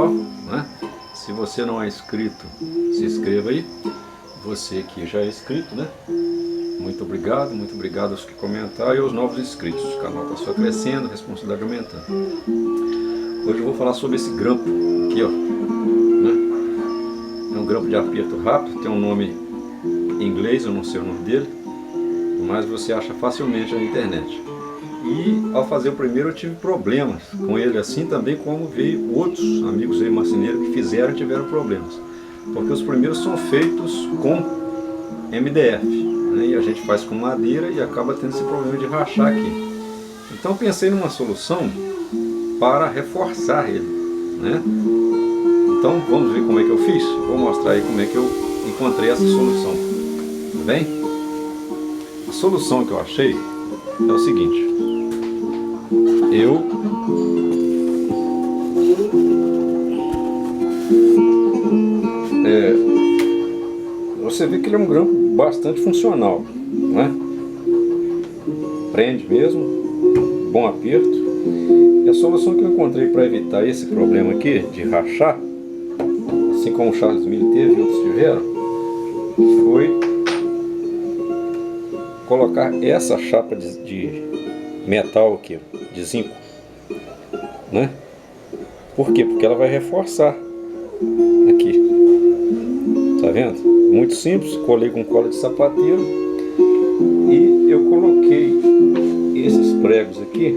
canal, né? Se você não é inscrito, se inscreva aí. Você que já é inscrito, né? Muito obrigado aos que comentaram e aos novos inscritos. O canal está só crescendo, a responsabilidade aumentando. Hoje eu vou falar sobre esse grampo aqui, ó, né? É um grampo de aperto rápido, tem um nome em inglês, eu não sei o nome dele, mas você acha facilmente na internet. E ao fazer o primeiro eu tive problemas com ele, assim também como veio outros amigos aí marceneiros que fizeram e tiveram problemas. Porque os primeiros são feitos com MDF, né? E a gente faz com madeira e acaba tendo esse problema de rachar aqui. Então pensei numa solução para reforçar ele, né? Então vamos ver como é que eu fiz? Vou mostrar aí como é que eu encontrei essa solução, tá bem? A solução que eu achei é o seguinte: você vê que ele é um grampo bastante funcional, né? Prende mesmo, bom aperto. E a solução que eu encontrei para evitar esse problema aqui de rachar, assim como o Charles Miller teve e outros tiveram, foi colocar essa chapa de metal aqui, de zinco, né? Por quê? Porque ela vai reforçar aqui, tá vendo? Muito simples, colei com cola de sapateiro e eu coloquei esses pregos aqui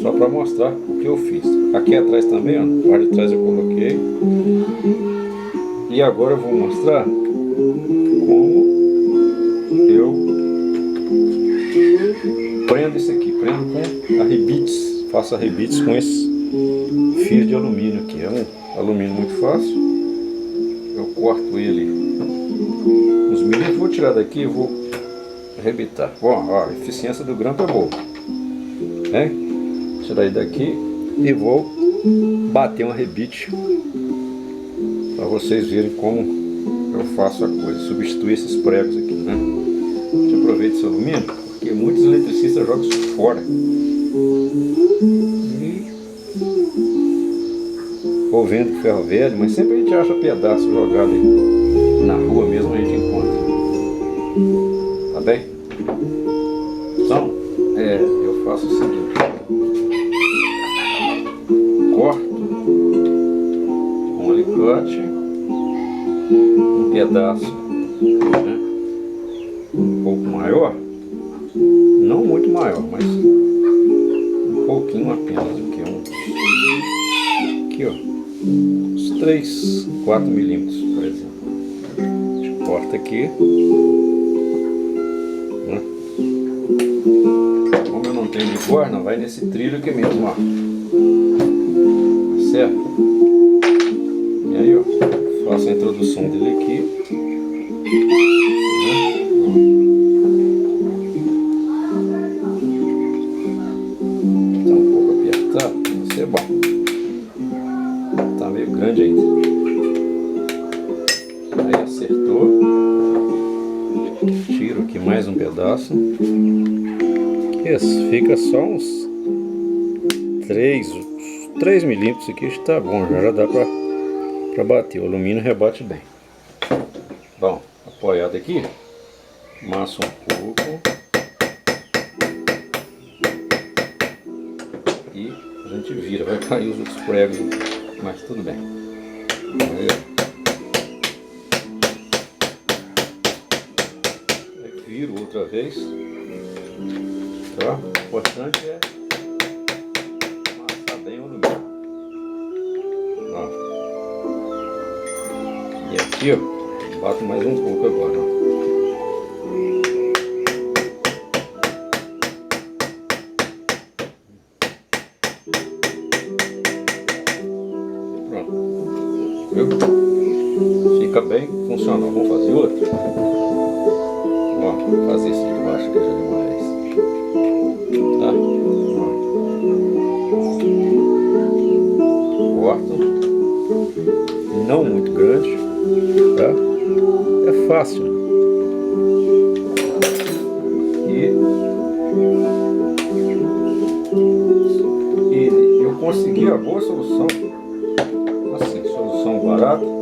só para mostrar o que eu fiz. Aqui atrás também, ó, na parte de trás eu coloquei. E agora eu vou mostrar como eu prendo isso aqui, prendo com arrebites, faço arrebites com esse fio de alumínio aqui. É um alumínio muito fácil. Eu corto ele uns milímetros, vou tirar daqui e vou arrebitar. Bom, ó, a eficiência do grampo é boa, né? Tirar ele daqui e vou bater um arrebite para vocês verem como eu faço a coisa. Substituir esses pregos aqui, né? A gente aproveita esse alumínio porque muitos eletricistas jogam isso fora. Ou vendo ferro velho, mas sempre a gente acha pedaço jogado aí na rua mesmo, a gente encontra. Tá bem? Então, eu faço o seguinte: corto com um alicate um pedaço, né, um pouco maior, não muito maior, mas um pouquinho apenas, aqui ó, uns 3, 4 milímetros, por exemplo. A gente corta aqui, né? Como eu não tenho de corna, vai nesse trilho aqui mesmo, ó. Certo? E aí, ó, faço a introdução dele aqui, né? Tá um pouco apertado, vai ser bom. Tá meio grande ainda. Aí acertou. Tiro aqui mais um pedaço. Isso, fica só uns 3 milímetros aqui, está bom, já dá para bater. O alumínio rebate bem. Bom, apoiado aqui, amasso um pouco e a gente vira. Vai cair os outros pregos, mas tudo bem. Aí viro outra vez. Tá? O importante é amassar bem o alumínio. Ó. E aqui, ó, bato mais um pouco agora, ó. Pronto. Viu? Fica bem funcional. Vamos fazer outro? Ó, vou fazer esse de baixo que já demais. Tá? Corto. Não muito grande, tá? É fácil. E eu consegui a boa solução barato.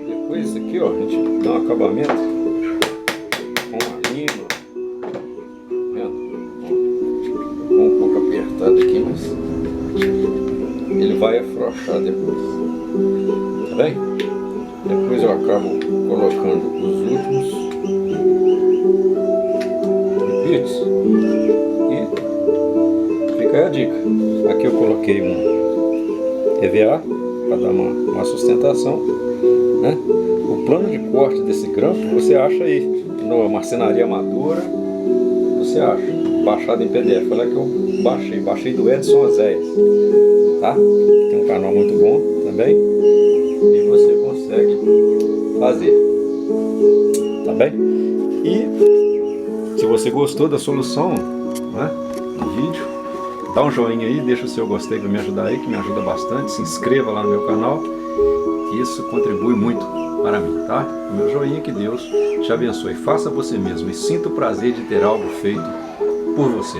Depois isso aqui, ó, a gente dá um acabamento com a lima, vendo? Ficou um pouco apertado aqui, mas ele vai afrouxar depois, tá bem? Depois eu acabo colocando os últimos repeats e fica aí a dica. Aqui eu coloquei um EVA para dar uma sustentação, né? O plano de corte desse grampo você acha aí na marcenaria amadora, você acha baixado em PDF. Olha que eu baixei do Edson Oséias, tá? Tem um canal muito bom também e você consegue fazer, tá bem? E se você gostou da solução, né, do vídeo, dá um joinha aí, deixa o seu gostei para me ajudar aí, que me ajuda bastante. Se inscreva lá no meu canal, isso contribui muito para mim, tá? Meu joinha, que Deus te abençoe. Faça você mesmo e sinta o prazer de ter algo feito por você.